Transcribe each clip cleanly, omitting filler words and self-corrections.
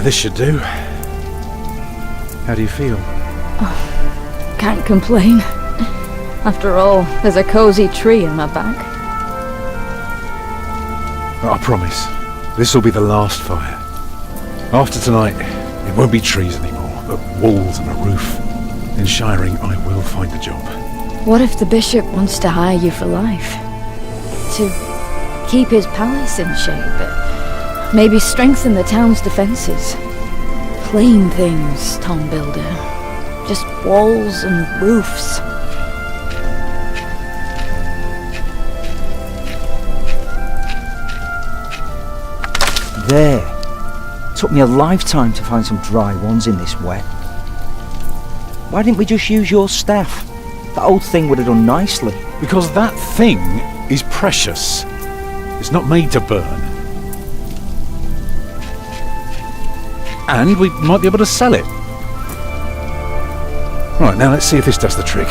This should do. How do you feel? Can't complain. After all, there's a cozy tree in my back. I promise, this will be the last fire. After tonight, it won't be trees anymore, but walls and a roof. In Shiring, I will find a job. What if the bishop wants to hire you for life? To keep his palace in shape? Maybe strengthen the town's defences? Plain things, Tom Builder. Just walls and roofs. There. Took me a lifetime to find some dry ones in this wet. Why didn't we just use your staff? That old thing would have done nicely. Because that thing is precious. It's not made to burn. And we might be able to sell it. Right, now let's see if this does the trick.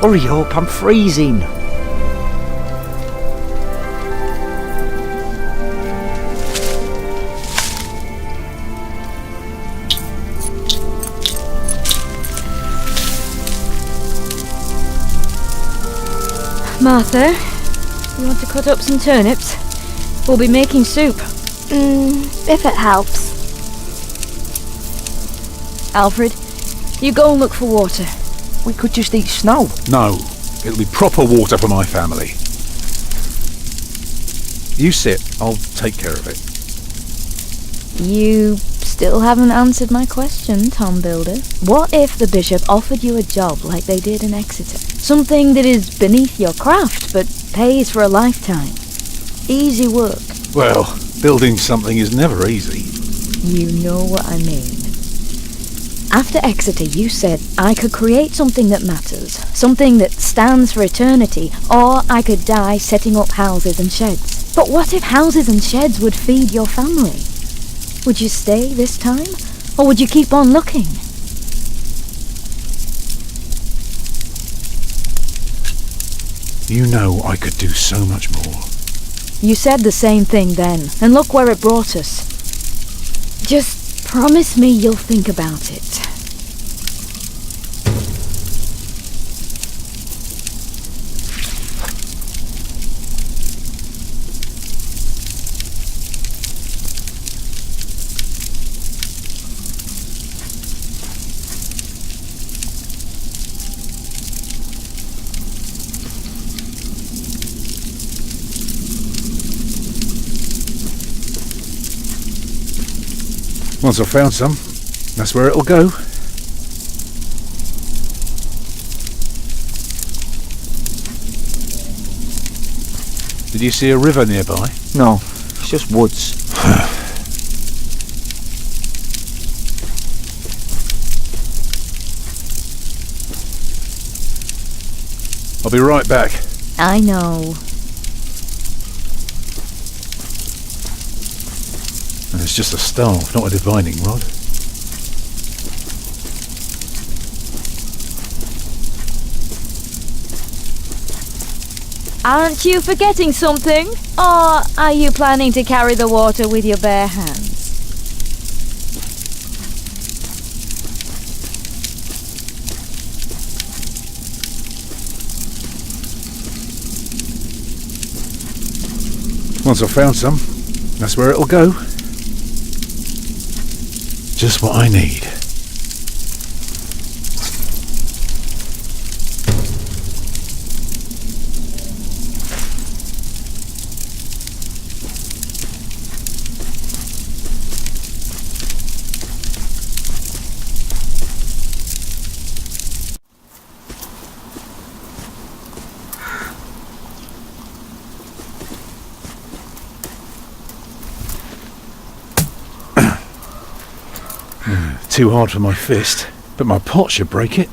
Hurry up, I'm freezing. Martha, you want to cut up some turnips? We'll be making soup. If it helps. Alfred, you go and look for water. We could just eat snow. No, it'll be proper water for my family. You sit, I'll take care of it. You still haven't answered my question, Tom Builder. What if the bishop offered you a job like they did in Exeter? Something that is beneath your craft, but pays for a lifetime. Easy work. Well, building something is never easy. You know what I mean. After Exeter, you said I could create something that matters, something that stands for eternity, or I could die setting up houses and sheds. But what if houses and sheds would feed your family? Would you stay this time, or would you keep on looking? You know I could do so much more. You said the same thing then, and look where it brought us. Just promise me you'll think about it. Once I've found some, that's where it'll go. Did you see a river nearby? No, it's just woods. I'll be right back. I know. And it's just a staff, not a divining rod. Aren't you forgetting something? Or are you planning to carry the water with your bare hands? Once I've found some, that's where it'll go. Just what I need. Too hard for my fist, but my pot should break it.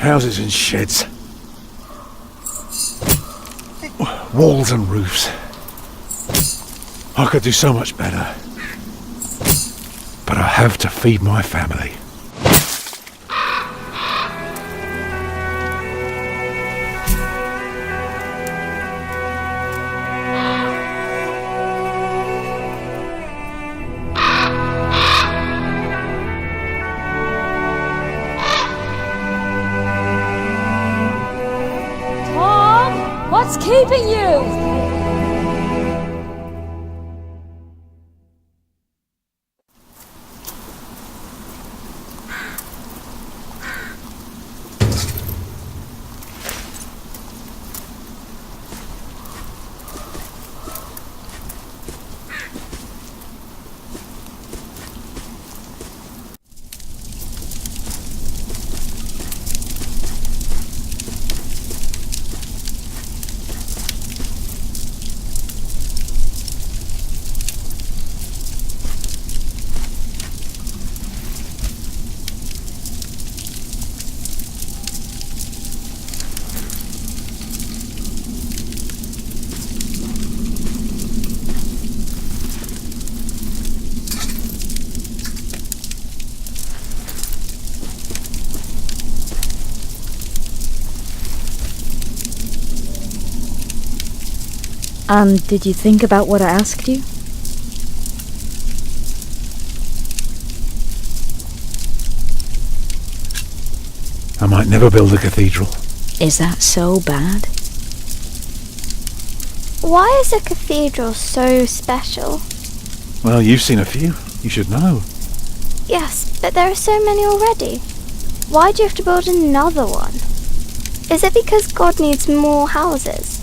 Houses and sheds. Walls and roofs. I could do so much better. But I have to feed my family. Tom, what's keeping you? And did you think about what I asked you? I might never build a cathedral. Is that so bad? Why is a cathedral so special? Well, you've seen a few. You should know. Yes, but there are so many already. Why do you have to build another one? Is it because God needs more houses?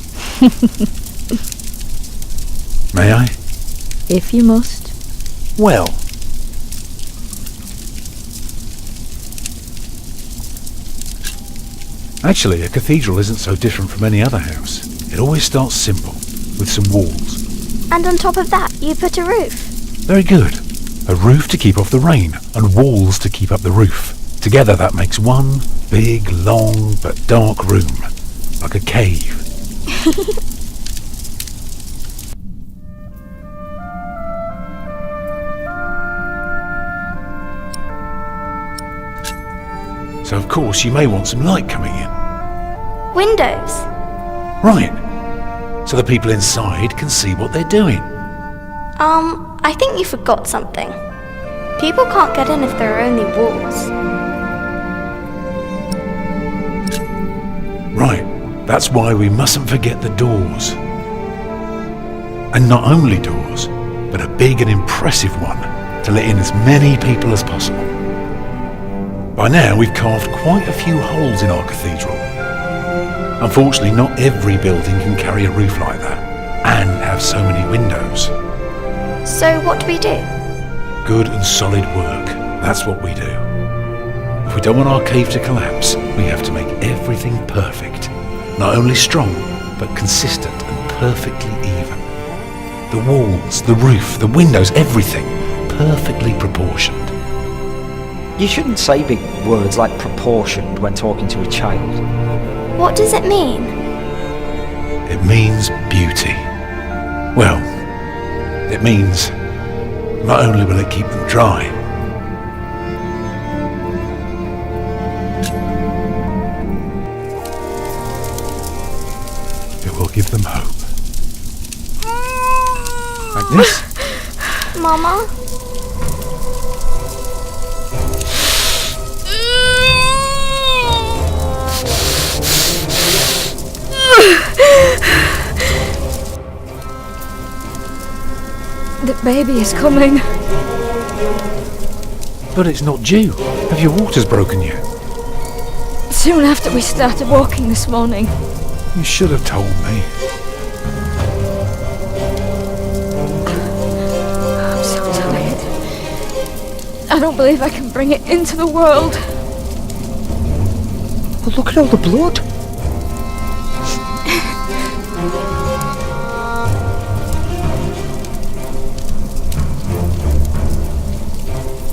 May I? If you must. Well. Actually, a cathedral isn't so different from any other house. It always starts simple, with some walls. And on top of that, you put a roof. Very good. A roof to keep off the rain, and walls to keep up the roof. Together that makes one big, long, but dark room. Like a cave. So of course you may want some light coming in. Windows. Right. So the people inside can see what they're doing. I think you forgot something. People can't get in if there are only walls. Right. That's why we mustn't forget the doors. And not only doors, but a big and impressive one to let in as many people as possible. By now we've carved quite a few holes in our cathedral. Unfortunately, not every building can carry a roof like that and have so many windows. So what do we do? Good and solid work. That's what we do. If we don't want our cave to collapse, we have to make everything perfect. Not only strong, but consistent and perfectly even. The walls, the roof, the windows, everything perfectly proportioned. You shouldn't say big words like proportioned when talking to a child. What does it mean? It means beauty. Well, it means not only will it keep them dry, it will give them hope. Agnes? Mama? The baby is coming. But it's not due. Have your waters broken yet? Soon after we started walking this morning. You should have told me. I'm so tired. I don't believe I can bring it into the world. Well, look at all the blood.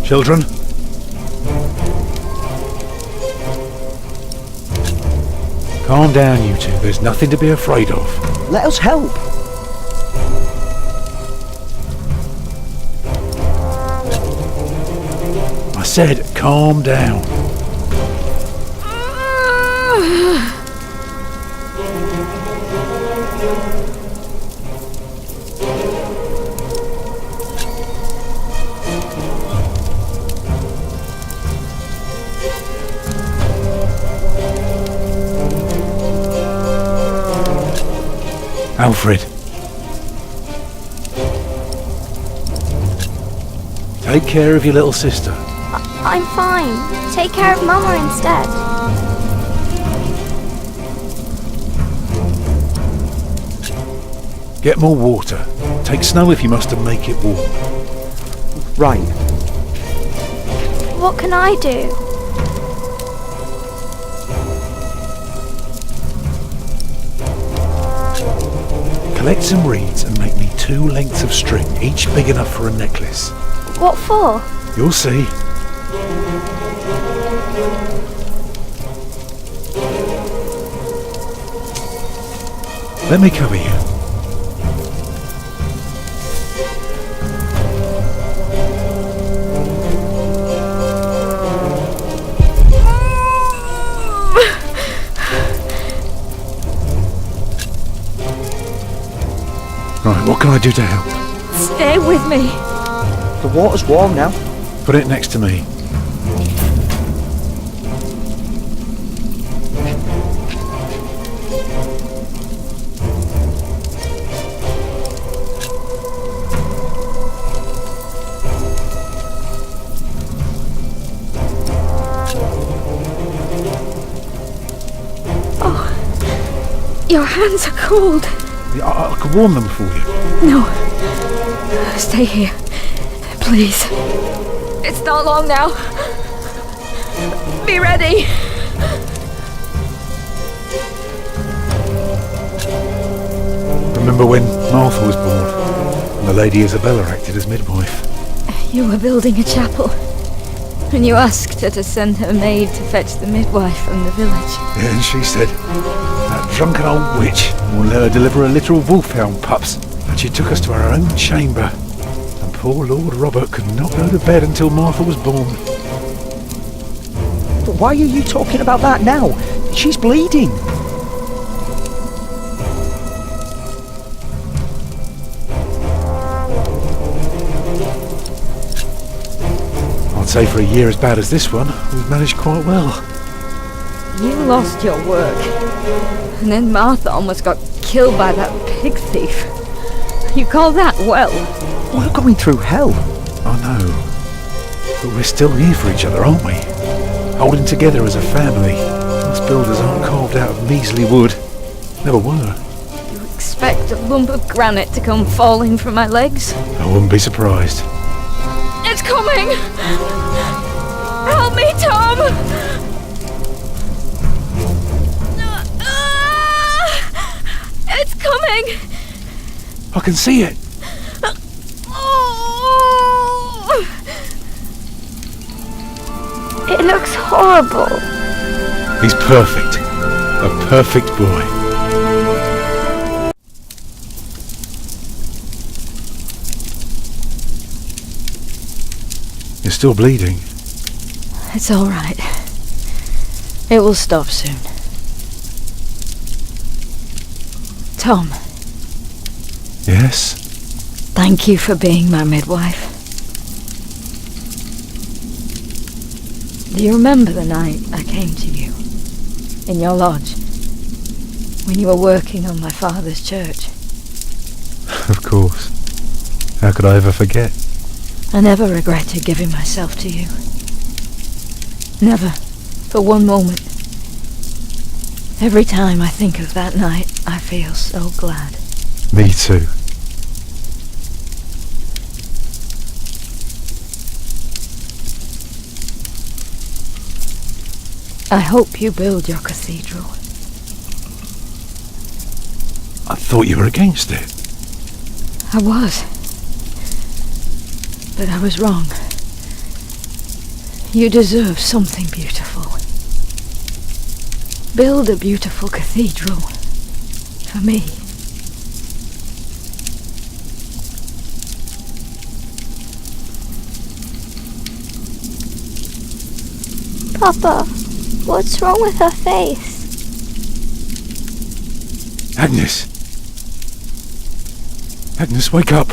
Children? Calm down, you two. There's nothing to be afraid of. Let us help. I said, calm down. Alfred. Take care of your little sister. I'm fine. Take care of Mama instead. Get more water. Take snow if you must and make it warm. Right. What can I do? Collect some reeds and make me 2 lengths of string, each big enough for a necklace. What for? You'll see. Let me cover you. Right, what can I do to help? Stay with me. The water's warm now. Put it next to me. Your hands are cold. I could warm them for you. No. Stay here. Please. It's not long now. Be ready. Remember when Martha was born and the Lady Isabella acted as midwife? You were building a chapel, and you asked her to send her maid to fetch the midwife from the village. Yeah, and she said, that drunken old witch won't let her deliver a literal wolfhound pups. And she took us to our own chamber. And poor Lord Robert could not go to bed until Martha was born. But why are you talking about that now? She's bleeding. I'd say for a year as bad as this one, we've managed quite well. You lost your work, and then Martha almost got killed by that pig thief. You call that well? We're going through hell. I know. But we're still here for each other, aren't we? Holding together as a family. Us builders aren't carved out of measly wood. Never were. You expect a lump of granite to come falling from my legs? I wouldn't be surprised. It's coming! Help me, Tom! It's coming! I can see it. It looks horrible. He's perfect. A perfect boy. You're still bleeding. It's all right. It will stop soon. Tom, Yes? thank you for being my midwife. Do you remember the night I came to you, in your lodge, when you were working on my father's church? Of course. How could I ever forget? I never regretted giving myself to you. Never, for one moment. Every time I think of that night, I feel so glad. Me too. I hope you build your cathedral. I thought you were against it. I was. But I was wrong. You deserve something beautiful. Build a beautiful cathedral. For me. Papa, what's wrong with her face? Agnes! Agnes, wake up!